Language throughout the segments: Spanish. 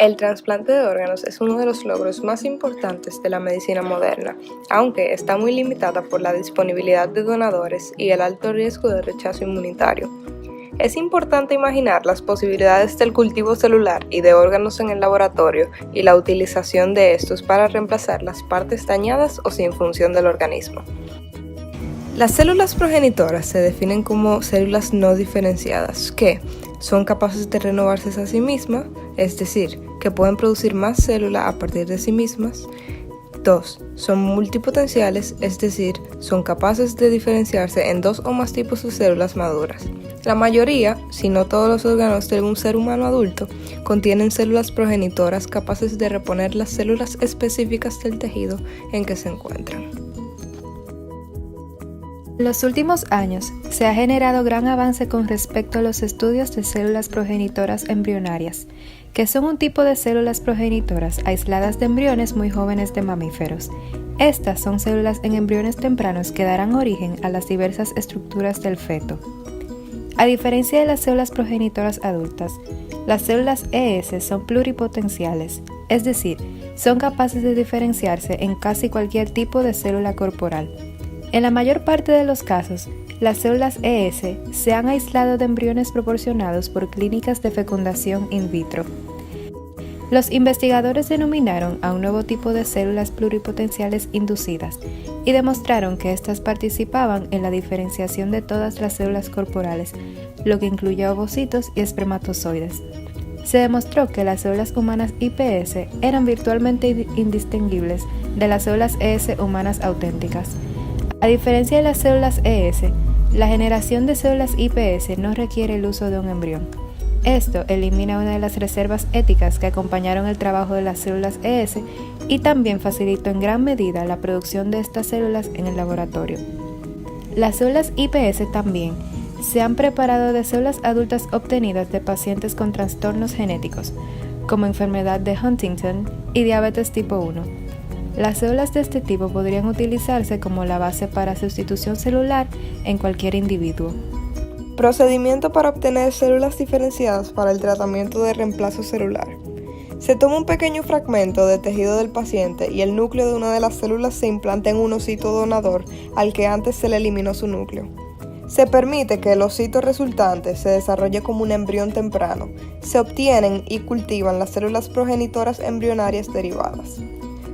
El trasplante de órganos es uno de los logros más importantes de la medicina moderna, aunque está muy limitada por la disponibilidad de donadores y el alto riesgo de rechazo inmunitario. Es importante imaginar las posibilidades del cultivo celular y de órganos en el laboratorio y la utilización de estos para reemplazar las partes dañadas o sin función del organismo. Las células progenitoras se definen como células no diferenciadas que son capaces de renovarse a sí mismas, es decir, que pueden producir más células a partir de sí mismas. 2. Son multipotenciales, es decir, son capaces de diferenciarse en 2 o más tipos de células maduras. La mayoría, si no todos los órganos de un ser humano adulto, contienen células progenitoras capaces de reponer las células específicas del tejido en que se encuentran. En los últimos años, se ha generado gran avance con respecto a los estudios de células progenitoras embrionarias, que son un tipo de células progenitoras aisladas de embriones muy jóvenes de mamíferos. Estas son células en embriones tempranos que darán origen a las diversas estructuras del feto. A diferencia de las células progenitoras adultas, las células ES son pluripotenciales, es decir, son capaces de diferenciarse en casi cualquier tipo de célula corporal. En la mayor parte de los casos, las células ES se han aislado de embriones proporcionados por clínicas de fecundación in vitro. Los investigadores denominaron a un nuevo tipo de células pluripotenciales inducidas y demostraron que éstas participaban en la diferenciación de todas las células corporales, lo que incluye ovocitos y espermatozoides. Se demostró que las células humanas iPS eran virtualmente indistinguibles de las células ES humanas auténticas. A diferencia de las células ES, la generación de células iPS no requiere el uso de un embrión. Esto elimina una de las reservas éticas que acompañaron el trabajo de las células ES y también facilitó en gran medida la producción de estas células en el laboratorio. Las células iPS también se han preparado de células adultas obtenidas de pacientes con trastornos genéticos, como enfermedad de Huntington y diabetes tipo 1. Las células de este tipo podrían utilizarse como la base para sustitución celular en cualquier individuo. Procedimiento para obtener células diferenciadas para el tratamiento de reemplazo celular. Se toma un pequeño fragmento de tejido del paciente y el núcleo de una de las células se implanta en un osito donador al que antes se le eliminó su núcleo. Se permite que el osito resultante se desarrolle como un embrión temprano. Se obtienen y cultivan las células progenitoras embrionarias derivadas.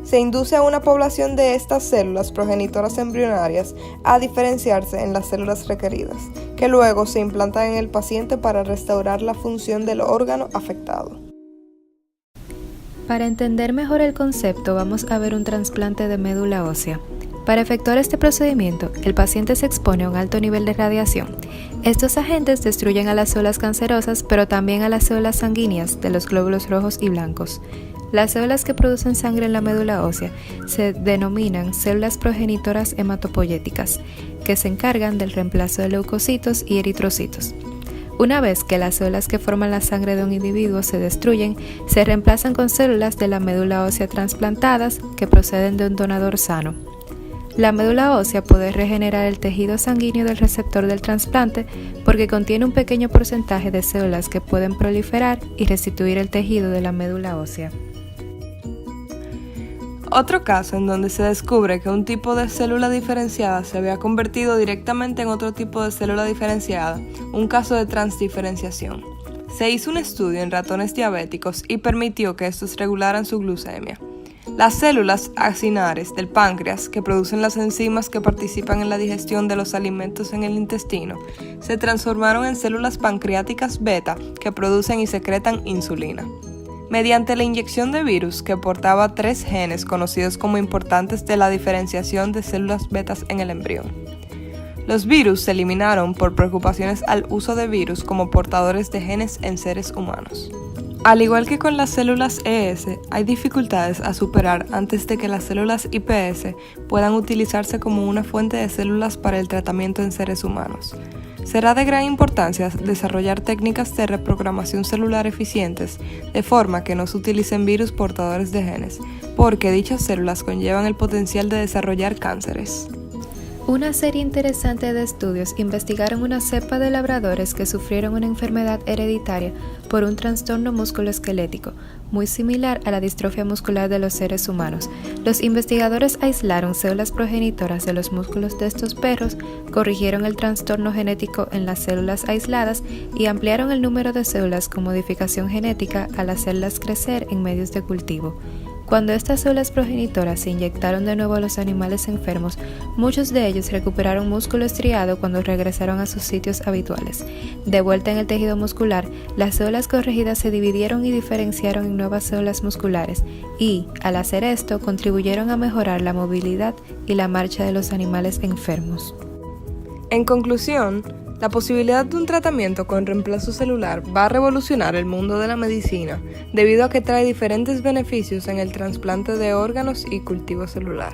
Se induce a una población de estas células progenitoras embrionarias a diferenciarse en las células requeridas, que luego se implantan en el paciente para restaurar la función del órgano afectado. Para entender mejor el concepto, vamos a ver un trasplante de médula ósea. Para efectuar este procedimiento, el paciente se expone a un alto nivel de radiación. Estos agentes destruyen a las células cancerosas, pero también a las células sanguíneas de los glóbulos rojos y blancos. Las células que producen sangre en la médula ósea se denominan células progenitoras hematopoyéticas, que se encargan del reemplazo de leucocitos y eritrocitos. Una vez que las células que forman la sangre de un individuo se destruyen, se reemplazan con células de la médula ósea trasplantadas que proceden de un donador sano. La médula ósea puede regenerar el tejido sanguíneo del receptor del trasplante porque contiene un pequeño porcentaje de células que pueden proliferar y restituir el tejido de la médula ósea. Otro caso en donde se descubre que un tipo de célula diferenciada se había convertido directamente en otro tipo de célula diferenciada, un caso de transdiferenciación. Se hizo un estudio en ratones diabéticos y permitió que estos regularan su glucemia. Las células acinares del páncreas, que producen las enzimas que participan en la digestión de los alimentos en el intestino, se transformaron en células pancreáticas beta que producen y secretan insulina. Mediante la inyección de virus que portaba 3 genes conocidos como importantes de la diferenciación de células betas en el embrión. Los virus se eliminaron por preocupaciones al uso de virus como portadores de genes en seres humanos. Al igual que con las células ES, hay dificultades a superar antes de que las células iPS puedan utilizarse como una fuente de células para el tratamiento en seres humanos. Será de gran importancia desarrollar técnicas de reprogramación celular eficientes, de forma que no se utilicen virus portadores de genes, porque dichas células conllevan el potencial de desarrollar cánceres. Una serie interesante de estudios investigaron una cepa de labradores que sufrieron una enfermedad hereditaria por un trastorno musculoesquelético, muy similar a la distrofia muscular de los seres humanos. Los investigadores aislaron células progenitoras de los músculos de estos perros, corrigieron el trastorno genético en las células aisladas y ampliaron el número de células con modificación genética al hacerlas crecer en medios de cultivo. Cuando estas células progenitoras se inyectaron de nuevo a los animales enfermos, muchos de ellos recuperaron músculo estriado cuando regresaron a sus sitios habituales. De vuelta en el tejido muscular, las células corregidas se dividieron y diferenciaron en nuevas células musculares y, al hacer esto, contribuyeron a mejorar la movilidad y la marcha de los animales enfermos. En conclusión, la posibilidad de un tratamiento con reemplazo celular va a revolucionar el mundo de la medicina debido a que trae diferentes beneficios en el trasplante de órganos y cultivo celular.